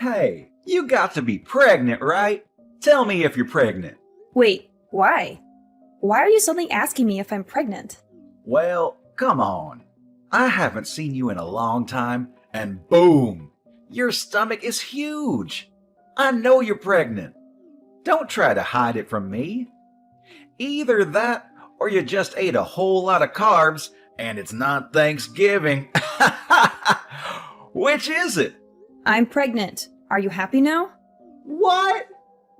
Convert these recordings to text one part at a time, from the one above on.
Hey, you got to be pregnant, right? Tell me if you're pregnant. Wait, why? Why are you suddenly asking me if I'm pregnant? Well, come on. I haven't seen you in a long time, and boom! Your stomach is huge. I know you're pregnant. Don't try to hide it from me. Either that, or you just ate a whole lot of carbs, and it's not Thanksgiving. Which is it? I'm pregnant. Are you happy now? What?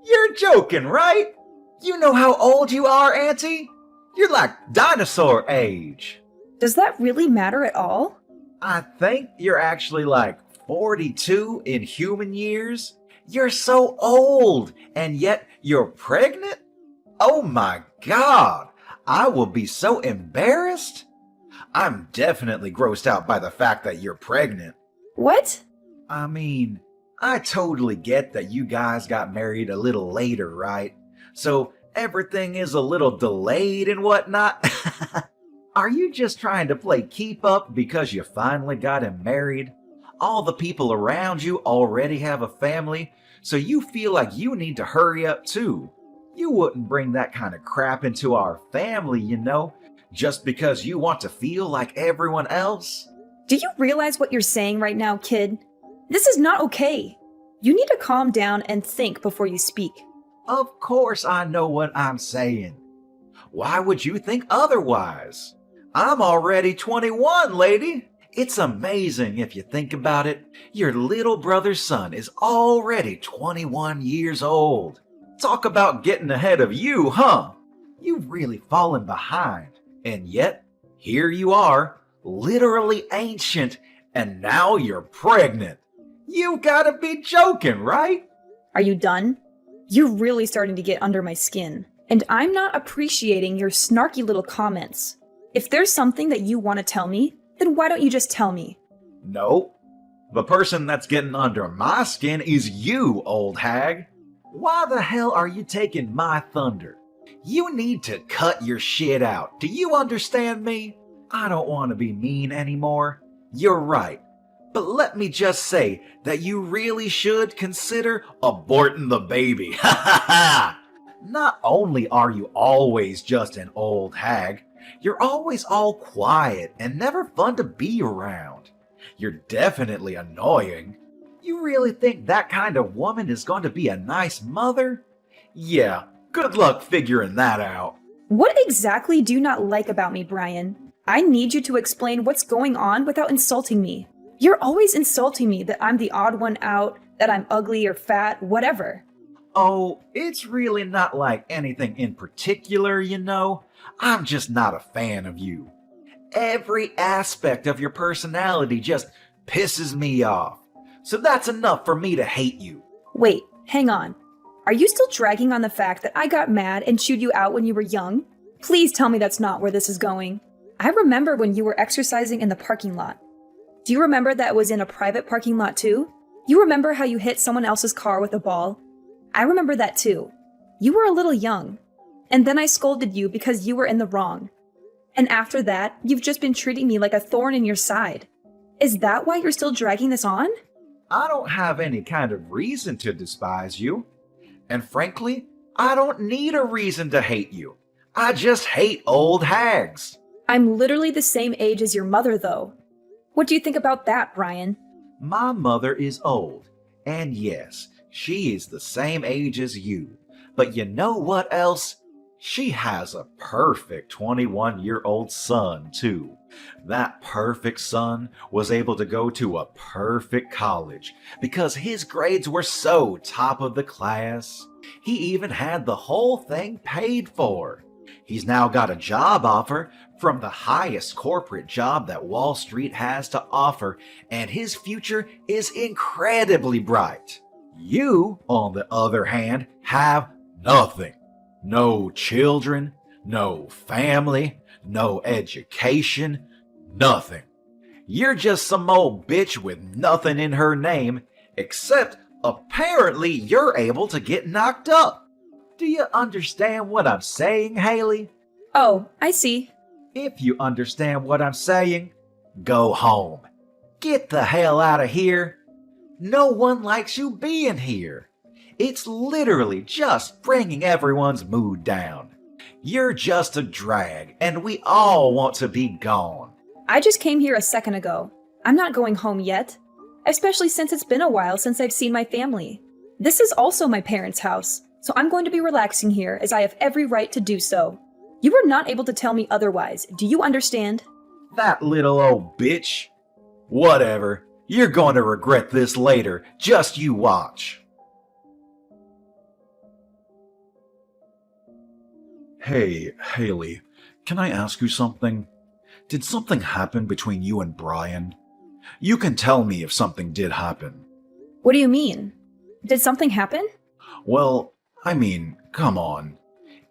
You're joking, right? You know how old you are, Auntie? You're like dinosaur age. Does that really matter at all? I think you're actually like 42 in human years. You're so old, and yet you're pregnant? Oh my God! I will be so embarrassed. I'm definitely grossed out by the fact that you're pregnant. What? I mean, I totally get that you guys got married a little later, right? So everything is a little delayed and whatnot. Are you just trying to play keep up because you finally got him married? All the people around you already have a family, so you feel like you need to hurry up too. You wouldn't bring that kind of crap into our family, just because you want to feel like everyone else. Do you realize what you're saying right now, kid? This is not okay. You need to calm down and think before you speak. Of course I know what I'm saying. Why would you think otherwise? I'm already 21, lady. It's amazing if you think about it. Your little brother's son is already 21 years old. Talk about getting ahead of you, huh? You've really fallen behind. And yet, here you are, literally ancient, and now you're pregnant. You gotta be joking, right? Are you done? You're really starting to get under my skin, and I'm not appreciating your snarky little comments. If there's something that you want to tell me, then why don't you just tell me? Nope. The person that's getting under my skin is you, old hag. Why the hell are you taking my thunder? You need to cut your shit out. Do you understand me? I don't want to be mean anymore. You're right. But let me just say that you really should consider aborting the baby. Ha ha ha! Not only are you always just an old hag, you're always all quiet and never fun to be around. You're definitely annoying. You really think that kind of woman is going to be a nice mother? Yeah, good luck figuring that out. What exactly do you not like about me, Brian? I need you to explain what's going on without insulting me. You're always insulting me that I'm the odd one out, that I'm ugly or fat, whatever. Oh, it's really not like anything in particular, I'm just not a fan of you. Every aspect of your personality just pisses me off. So that's enough for me to hate you. Wait, hang on. Are you still dragging on the fact that I got mad and chewed you out when you were young? Please tell me that's not where this is going. I remember when you were exercising in the parking lot. Do you remember that it was in a private parking lot too? You remember how you hit someone else's car with a ball? I remember that too. You were a little young. And then I scolded you because you were in the wrong. And after that, you've just been treating me like a thorn in your side. Is that why you're still dragging this on? I don't have any kind of reason to despise you. And frankly, I don't need a reason to hate you. I just hate old hags. I'm literally the same age as your mother, though. What do you think about that, Brian? My mother is old. And yes, she is the same age as you. But you know what else? She has a perfect 21-year-old son, too. That perfect son was able to go to a perfect college because his grades were so top of the class. He even had the whole thing paid for. He's now got a job offer from the highest corporate job that Wall Street has to offer, and his future is incredibly bright. You, on the other hand, have nothing. No children, no family, no education, nothing. You're just some old bitch with nothing in her name, except apparently you're able to get knocked up. Do you understand what I'm saying, Haley? Oh, I see. If you understand what I'm saying, go home. Get the hell out of here. No one likes you being here. It's literally just bringing everyone's mood down. You're just a drag, and we all want to be gone. I just came here a second ago. I'm not going home yet, especially since it's been a while since I've seen my family. This is also my parents' house, so I'm going to be relaxing here as I have every right to do so. You were not able to tell me otherwise. Do you understand? That little old bitch. Whatever. You're going to regret this later. Just you watch. Hey, Haley, can I ask you something? Did something happen between you and Brian? You can tell me if something did happen. What do you mean? Did something happen? Well, I mean, come on.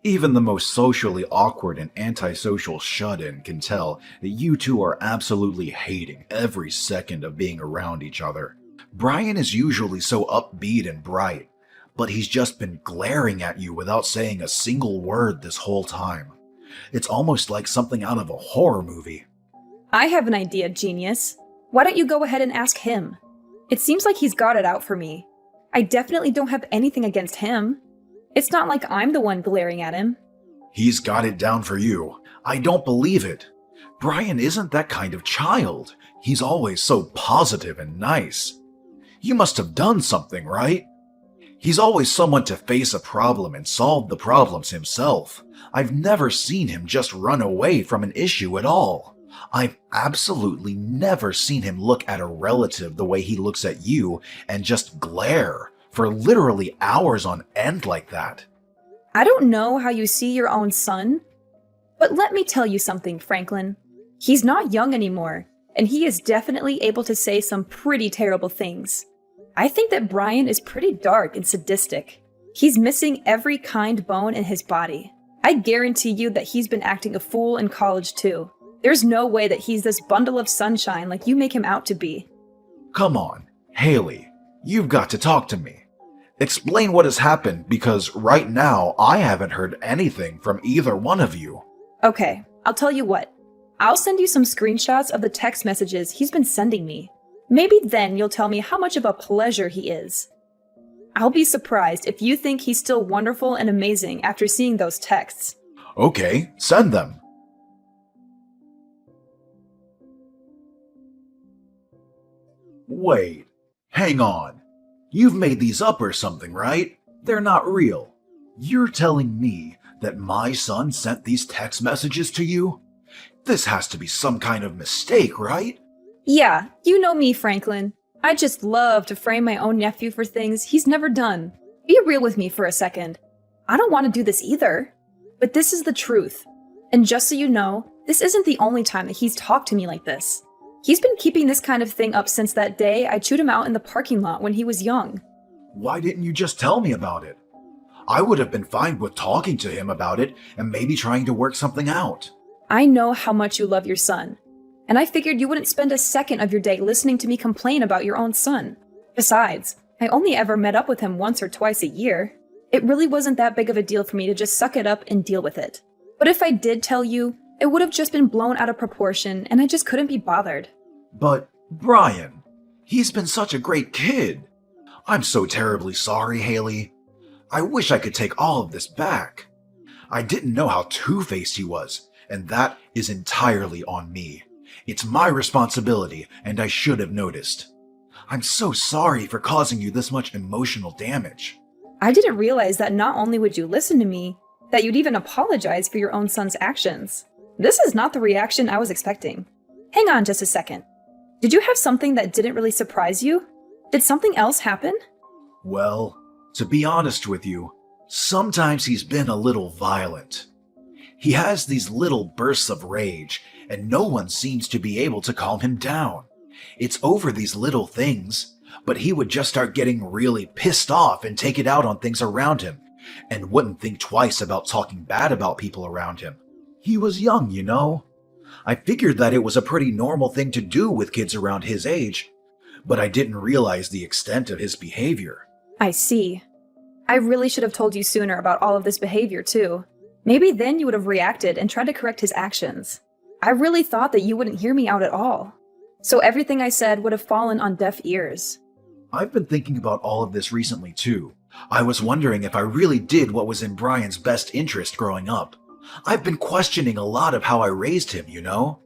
Even the most socially awkward and antisocial shut-in can tell that you two are absolutely hating every second of being around each other. Brian is usually so upbeat and bright, but he's just been glaring at you without saying a single word this whole time. It's almost like something out of a horror movie. I have an idea, genius. Why don't you go ahead and ask him? It seems like he's got it out for me. I definitely don't have anything against him. It's not like I'm the one glaring at him. He's got it down for you. I don't believe it. Brian isn't that kind of child. He's always so positive and nice. You must have done something, right? He's always someone to face a problem and solve the problems himself. I've never seen him just run away from an issue at all. I've absolutely never seen him look at a relative the way he looks at you and just glare for literally hours on end like that. I don't know how you see your own son, but let me tell you something, Franklin. He's not young anymore, and he is definitely able to say some pretty terrible things. I think that Brian is pretty dark and sadistic. He's missing every kind bone in his body. I guarantee you that he's been acting a fool in college too. There's no way that he's this bundle of sunshine like you make him out to be. Come on, Haley, you've got to talk to me. Explain what has happened, because right now I haven't heard anything from either one of you. Okay, I'll tell you what. I'll send you some screenshots of the text messages he's been sending me. Maybe then you'll tell me how much of a pleasure he is. I'll be surprised if you think he's still wonderful and amazing after seeing those texts. Okay, send them. Wait, hang on. You've made these up or something, right? They're not real. You're telling me that my son sent these text messages to you? This has to be some kind of mistake, right? Yeah, you know me, Franklin. I just love to frame my own nephew for things he's never done. Be real with me for a second. I don't want to do this either. But this is the truth. And just so you know, this isn't the only time that he's talked to me like this. He's been keeping this kind of thing up since that day I chewed him out in the parking lot when he was young. Why didn't you just tell me about it? I would have been fine with talking to him about it and maybe trying to work something out. I know how much you love your son, and I figured you wouldn't spend a second of your day listening to me complain about your own son. Besides, I only ever met up with him once or twice a year. It really wasn't that big of a deal for me to just suck it up and deal with it. But if I did tell you, it would have just been blown out of proportion, and I just couldn't be bothered. But, Brian, he's been such a great kid. I'm so terribly sorry, Haley. I wish I could take all of this back. I didn't know how two-faced he was, and that is entirely on me. It's my responsibility, and I should have noticed. I'm so sorry for causing you this much emotional damage. I didn't realize that not only would you listen to me, that you'd even apologize for your own son's actions. This is not the reaction I was expecting. Hang on just a second. Did you have something that didn't really surprise you? Did something else happen? Well, to be honest with you, sometimes he's been a little violent. He has these little bursts of rage, and no one seems to be able to calm him down. It's over these little things, but he would just start getting really pissed off and take it out on things around him, and wouldn't think twice about talking bad about people around him. He was young, you know. I figured that it was a pretty normal thing to do with kids around his age, but I didn't realize the extent of his behavior. I see. I really should have told you sooner about all of this behavior, too. Maybe then you would have reacted and tried to correct his actions. I really thought that you wouldn't hear me out at all. So everything I said would have fallen on deaf ears. I've been thinking about all of this recently too. I was wondering if I really did what was in Brian's best interest growing up. I've been questioning a lot of how I raised him, you know?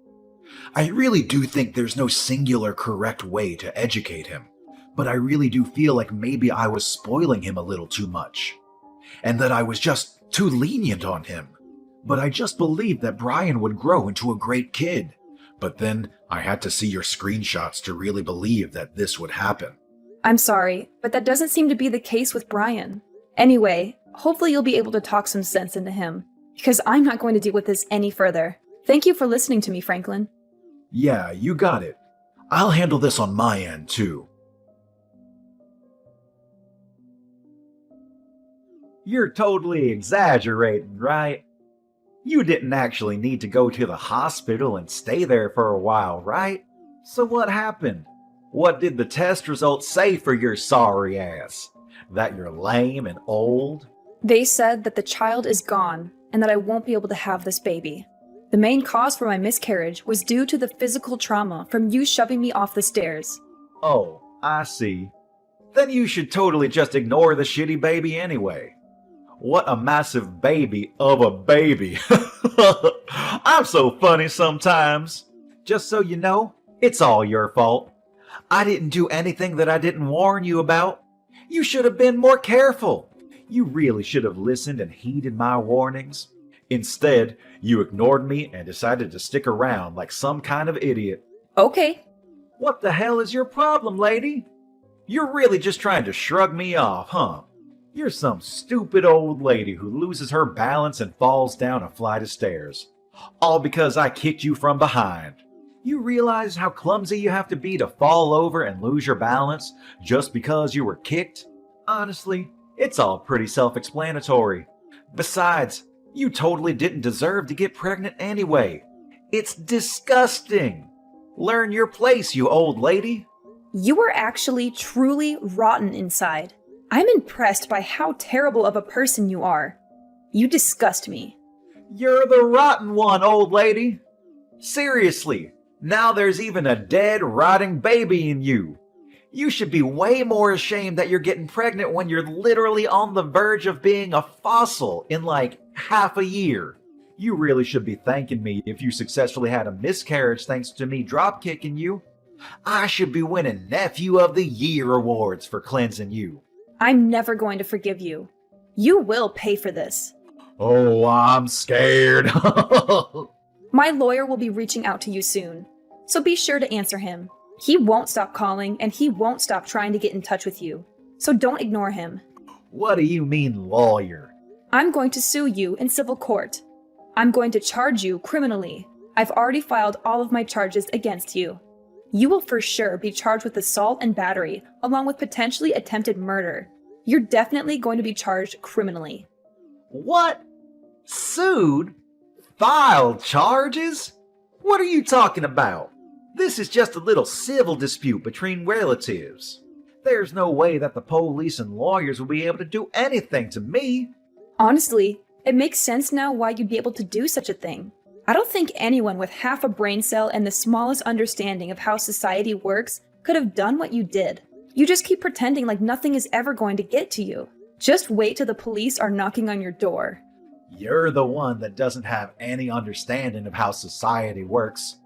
I really do think there's no singular correct way to educate him, but I really do feel like maybe I was spoiling him a little too much, and that I was just too lenient on him. But I just believed that Brian would grow into a great kid. But then I had to see your screenshots to really believe that this would happen. I'm sorry, but that doesn't seem to be the case with Brian. Anyway, hopefully you'll be able to talk some sense into him, because I'm not going to deal with this any further. Thank you for listening to me, Franklin. Yeah, you got it. I'll handle this on my end, too. You're totally exaggerating, right? You didn't actually need to go to the hospital and stay there for a while, right? So what happened? What did the test results say for your sorry ass? That you're lame and old? They said that the child is gone and that I won't be able to have this baby. The main cause for my miscarriage was due to the physical trauma from you shoving me off the stairs. Oh, I see. Then you should totally just ignore the shitty baby anyway. What a massive baby of a baby. I'm so funny sometimes. Just so you know, it's all your fault. I didn't do anything that I didn't warn you about. You should have been more careful. You really should have listened and heeded my warnings. Instead, you ignored me and decided to stick around like some kind of idiot. Okay. What the hell is your problem, lady? You're really just trying to shrug me off, huh? You're some stupid old lady who loses her balance and falls down a flight of stairs. All because I kicked you from behind. You realize how clumsy you have to be to fall over and lose your balance just because you were kicked? Honestly, it's all pretty self-explanatory. Besides, you totally didn't deserve to get pregnant anyway. It's disgusting. Learn your place, you old lady. You are actually truly rotten inside. I'm impressed by how terrible of a person you are. You disgust me. You're the rotten one, old lady. Seriously, now there's even a dead, rotting baby in you. You should be way more ashamed that you're getting pregnant when you're literally on the verge of being a fossil in like half a year. You really should be thanking me if you successfully had a miscarriage thanks to me drop-kicking you. I should be winning Nephew of the Year awards for cleansing you. I'm never going to forgive you. You will pay for this. Oh, I'm scared. My lawyer will be reaching out to you soon, so be sure to answer him. He won't stop calling, and he won't stop trying to get in touch with you, so don't ignore him. What do you mean, lawyer? I'm going to sue you in civil court. I'm going to charge you criminally. I've already filed all of my charges against you. You will for sure be charged with assault and battery, along with potentially attempted murder. You're definitely going to be charged criminally. What? Sued? Filed charges? What are you talking about? This is just a little civil dispute between relatives. There's no way that the police and lawyers will be able to do anything to me. Honestly, it makes sense now why you'd be able to do such a thing. I don't think anyone with half a brain cell and the smallest understanding of how society works could have done what you did. You just keep pretending like nothing is ever going to get to you. Just wait till the police are knocking on your door. You're the one that doesn't have any understanding of how society works.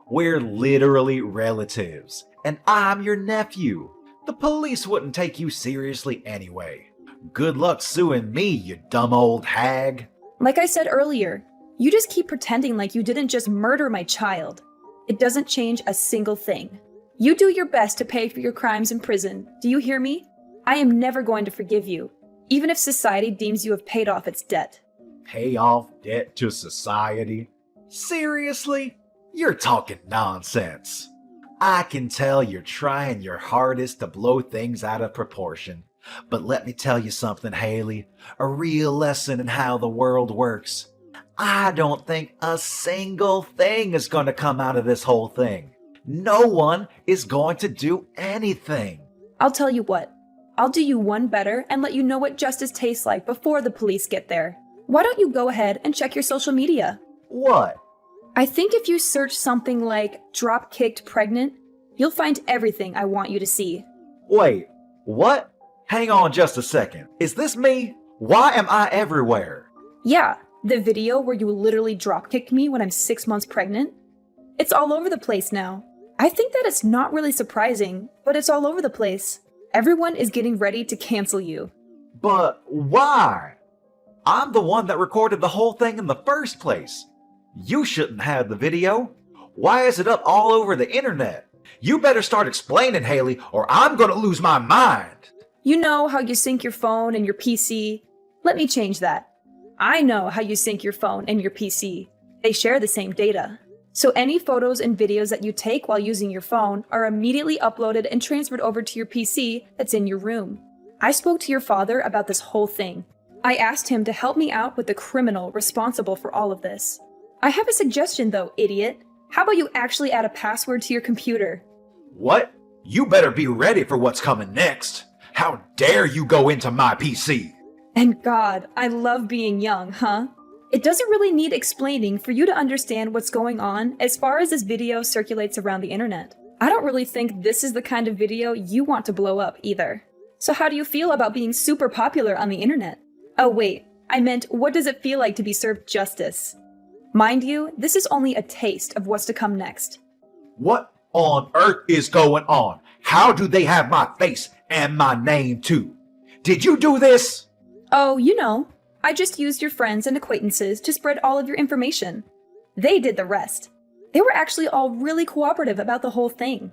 We're literally relatives, and I'm your nephew. The police wouldn't take you seriously anyway. Good luck suing me, you dumb old hag. Like I said earlier, you just keep pretending like you didn't just murder my child. It doesn't change a single thing. You do your best to pay for your crimes in prison. Do you hear me? I am never going to forgive you, even if society deems you have paid off its debt. Pay off debt to society? Seriously? You're talking nonsense. I can tell you're trying your hardest to blow things out of proportion. But let me tell you something, Haley. A real lesson in how the world works. I don't think a single thing is going to come out of this whole thing. No one is going to do anything. I'll tell you what. I'll do you one better and let you know what justice tastes like before the police get there. Why don't you go ahead and check your social media? What? I think if you search something like drop-kicked pregnant, you'll find everything I want you to see. Wait, what? Hang on just a second. Is this me? Why am I everywhere? Yeah, the video where you literally dropkicked me when I'm 6 months pregnant. It's all over the place now. I think that it's not really surprising, but it's all over the place. Everyone is getting ready to cancel you. But why? I'm the one that recorded the whole thing in the first place. You shouldn't have the video. Why is it up all over the internet? You better start explaining, Haley, or I'm gonna lose my mind. You know how you sync your phone and your PC? Let me change that. I know how you sync your phone and your PC. They share the same data. So any photos and videos that you take while using your phone are immediately uploaded and transferred over to your PC that's in your room. I spoke to your father about this whole thing. I asked him to help me out with the criminal responsible for all of this. I have a suggestion though, idiot. How about you actually add a password to your computer? What? You better be ready for what's coming next. How dare you go into my PC? And God, I love being young, huh? It doesn't really need explaining for you to understand what's going on as far as this video circulates around the internet. I don't really think this is the kind of video you want to blow up either. So how do you feel about being super popular on the internet? Oh wait, I meant what does it feel like to be served justice? Mind you, this is only a taste of what's to come next. What on earth is going on? How do they have my face and my name too? Did you do this? Oh, you know, I just used your friends and acquaintances to spread all of your information. They did the rest. They were actually all really cooperative about the whole thing.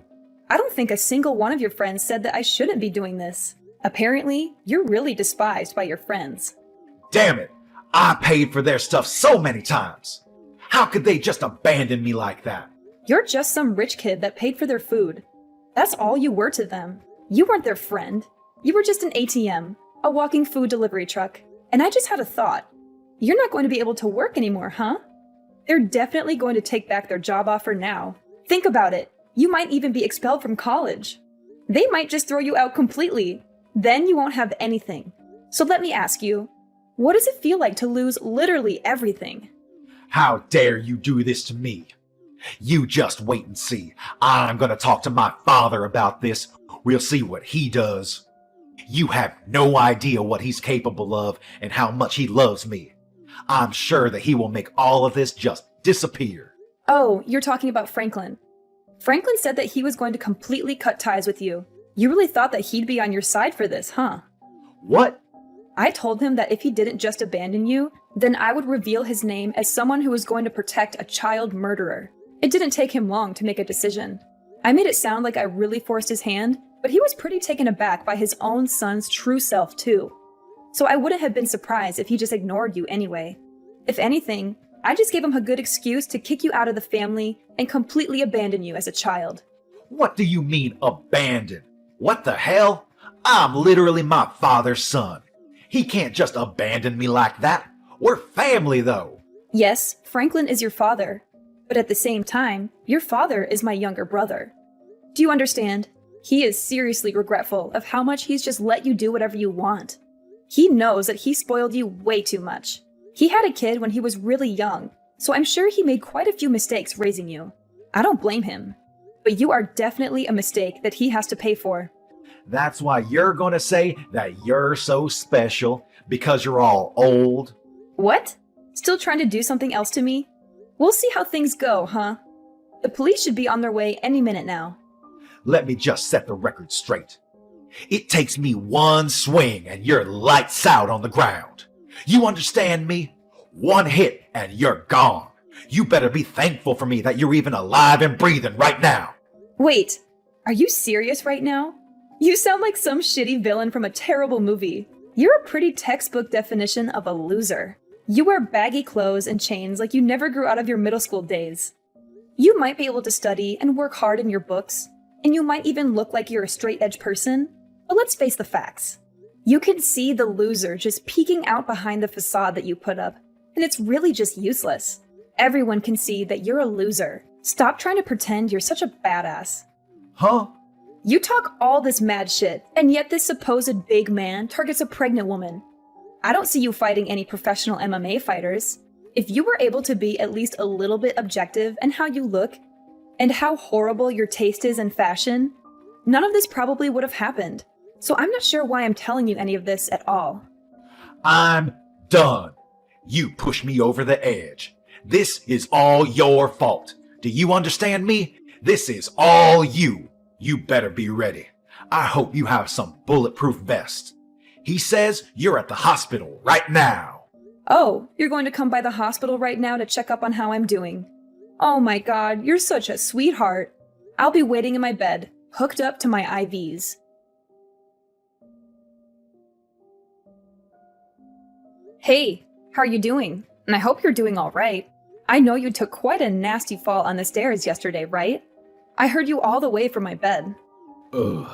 I don't think a single one of your friends said that I shouldn't be doing this. Apparently, you're really despised by your friends. Damn it! I paid for their stuff so many times. How could they just abandon me like that? You're just some rich kid that paid for their food. That's all you were to them. You weren't their friend. You were just an ATM, a walking food delivery truck. And I just had a thought. You're not going to be able to work anymore, huh? They're definitely going to take back their job offer now. Think about it. You might even be expelled from college. They might just throw you out completely. Then you won't have anything. So let me ask you, what does it feel like to lose literally everything? How dare you do this to me? You just wait and see. I'm gonna talk to my father about this. We'll see what he does. You have no idea what he's capable of and how much he loves me. I'm sure that he will make all of this just disappear. Oh, you're talking about Franklin. Franklin said that he was going to completely cut ties with you. You really thought that he'd be on your side for this, huh? What? I told him that if he didn't just abandon you, then I would reveal his name as someone who was going to protect a child murderer. It didn't take him long to make a decision. I made it sound like I really forced his hand, but he was pretty taken aback by his own son's true self too. So I wouldn't have been surprised if he just ignored you anyway. If anything, I just gave him a good excuse to kick you out of the family and completely abandon you as a child. What do you mean abandon? What the hell? I'm literally my father's son. He can't just abandon me like that. We're family though. Yes, Franklin is your father, but at the same time, your father is my younger brother. Do you understand? He is seriously regretful of how much he's just let you do whatever you want. He knows that he spoiled you way too much. He had a kid when he was really young, so I'm sure he made quite a few mistakes raising you. I don't blame him, but you are definitely a mistake that he has to pay for. That's why you're gonna say that you're so special because you're all old. What? Still trying to do something else to me? We'll see how things go, huh? The police should be on their way any minute now. Let me just set the record straight. It takes me one swing and you're lights out on the ground. You understand me? One hit and you're gone. You better be thankful for me that you're even alive and breathing right now. Wait, are you serious right now? You sound like some shitty villain from a terrible movie. You're a pretty textbook definition of a loser. You wear baggy clothes and chains like you never grew out of your middle school days. You might be able to study and work hard in your books, and you might even look like you're a straight-edge person, but let's face the facts. You can see the loser just peeking out behind the facade that you put up, and it's really just useless. Everyone can see that you're a loser. Stop trying to pretend you're such a badass. Huh? You talk all this mad shit, and yet this supposed big man targets a pregnant woman. I don't see you fighting any professional MMA fighters. If you were able to be at least a little bit objective in how you look, and how horrible your taste is in fashion, none of this probably would have happened. So I'm not sure why I'm telling you any of this at all. I'm done. You pushed me over the edge. This is all your fault. Do you understand me? This is all you. You better be ready. I hope you have some bulletproof vests. He says you're at the hospital right now. Oh, you're going to come by the hospital right now to check up on how I'm doing. Oh my God, you're such a sweetheart. I'll be waiting in my bed, hooked up to my IVs. Hey, how are you doing? And I hope you're doing all right. I know you took quite a nasty fall on the stairs yesterday, right? I heard you all the way from my bed. Ugh.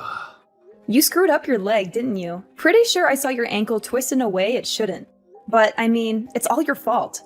You screwed up your leg, didn't you? Pretty sure I saw your ankle twist in a way it shouldn't. But, I mean, it's all your fault.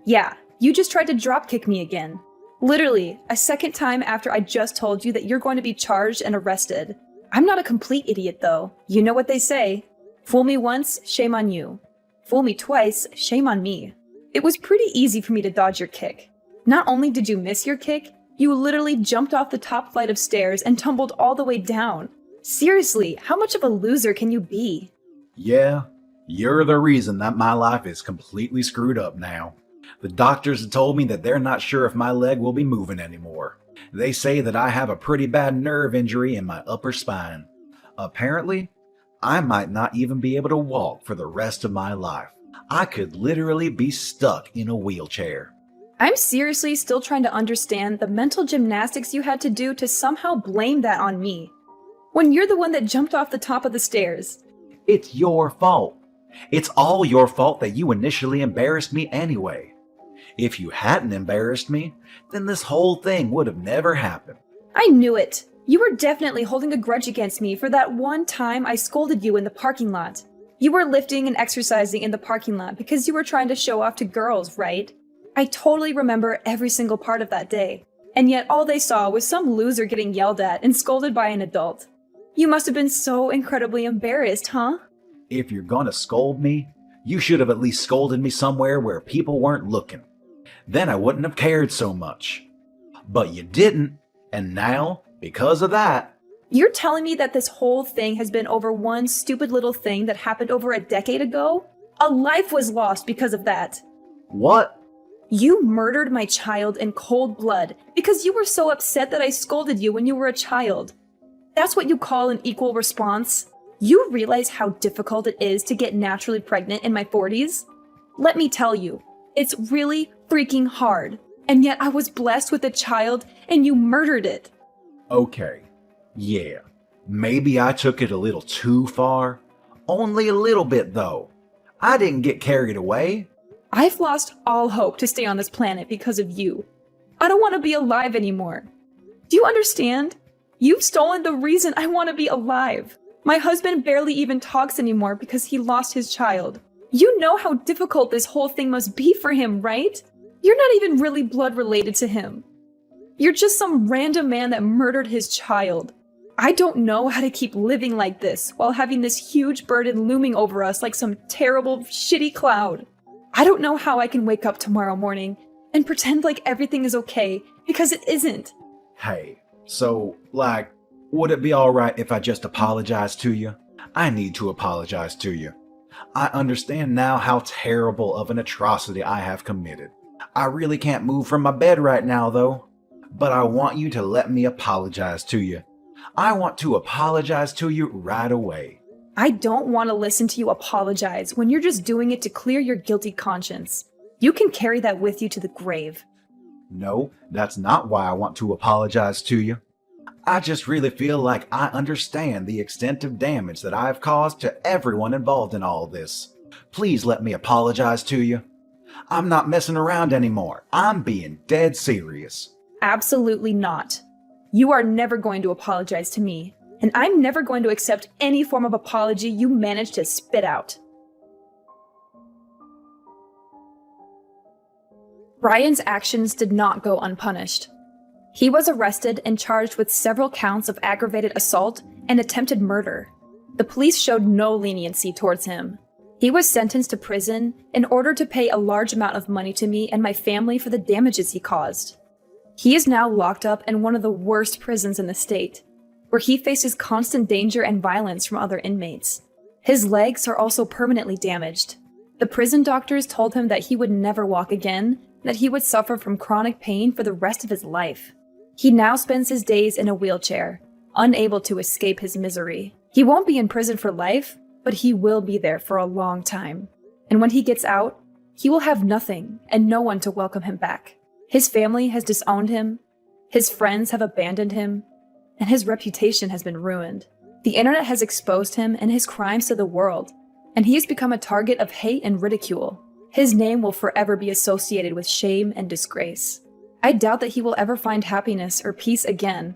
Yeah, you just tried to dropkick me again. Literally, a second time after I just told you that you're going to be charged and arrested. I'm not a complete idiot, though. You know what they say. Fool me once, shame on you. Fool me twice, shame on me. It was pretty easy for me to dodge your kick. Not only did you miss your kick, you literally jumped off the top flight of stairs and tumbled all the way down. Seriously, how much of a loser can you be? Yeah, you're the reason that my life is completely screwed up now. The doctors have told me that they're not sure if my leg will be moving anymore. They say that I have a pretty bad nerve injury in my upper spine. Apparently, I might not even be able to walk for the rest of my life. I could literally be stuck in a wheelchair. I'm seriously still trying to understand the mental gymnastics you had to do to somehow blame that on me. When you're the one that jumped off the top of the stairs. It's your fault. It's all your fault that you initially embarrassed me anyway. If you hadn't embarrassed me, then this whole thing would have never happened. I knew it. You were definitely holding a grudge against me for that one time I scolded you in the parking lot. You were lifting and exercising in the parking lot because you were trying to show off to girls, right? I totally remember every single part of that day. And yet all they saw was some loser getting yelled at and scolded by an adult. You must have been so incredibly embarrassed, huh? If you're gonna scold me, you should have at least scolded me somewhere where people weren't looking. Then I wouldn't have cared so much. But you didn't, and now, because of that... You're telling me that this whole thing has been over one stupid little thing that happened over a decade ago? A life was lost because of that. What? You murdered my child in cold blood because you were so upset that I scolded you when you were a child. That's what you call an equal response? You realize how difficult it is to get naturally pregnant in my 40s? Let me tell you, it's really freaking hard. And yet I was blessed with a child and you murdered it. Okay, yeah, maybe I took it a little too far. Only a little bit though. I didn't get carried away. I've lost all hope to stay on this planet because of you. I don't want to be alive anymore. Do you understand? You've stolen the reason I want to be alive. My husband barely even talks anymore because he lost his child. You know how difficult this whole thing must be for him, right? You're not even really blood related to him. You're just some random man that murdered his child. I don't know how to keep living like this while having this huge burden looming over us like some terrible, shitty cloud. I don't know how I can wake up tomorrow morning and pretend like everything is okay, because it isn't. Hey, so, would it be alright if I just apologize to you? I need to apologize to you. I understand now how terrible of an atrocity I have committed. I really can't move from my bed right now, though. But I want you to let me apologize to you. I want to apologize to you right away. I don't want to listen to you apologize when you're just doing it to clear your guilty conscience. You can carry that with you to the grave. No, that's not why I want to apologize to you. I just really feel like I understand the extent of damage that I've caused to everyone involved in all this. Please let me apologize to you. I'm not messing around anymore. I'm being dead serious. Absolutely not. You are never going to apologize to me, and I'm never going to accept any form of apology you manage to spit out. Ryan's actions did not go unpunished. He was arrested and charged with several counts of aggravated assault and attempted murder. The police showed no leniency towards him. He was sentenced to prison in order to pay a large amount of money to me and my family for the damages he caused. He is now locked up in one of the worst prisons in the state. where he faces constant danger and violence from other inmates. His legs are also permanently damaged. The prison doctors told him that he would never walk again, and that he would suffer from chronic pain for the rest of his life. He now spends his days in a wheelchair, unable to escape his misery. He won't be in prison for life, but he will be there for a long time. And when he gets out, he will have nothing and no one to welcome him back. His family has disowned him, his friends have abandoned him, and his reputation has been ruined. The internet has exposed him and his crimes to the world, and he has become a target of hate and ridicule. His name will forever be associated with shame and disgrace. I doubt that he will ever find happiness or peace again,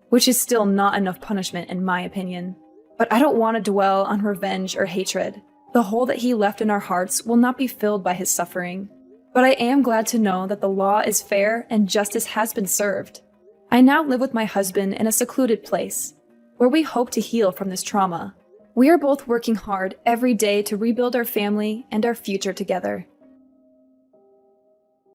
which is still not enough punishment in my opinion. But I don't want to dwell on revenge or hatred. The hole that he left in our hearts will not be filled by his suffering. But I am glad to know that the law is fair and justice has been served. I now live with my husband in a secluded place, where we hope to heal from this trauma. We are both working hard every day to rebuild our family and our future together.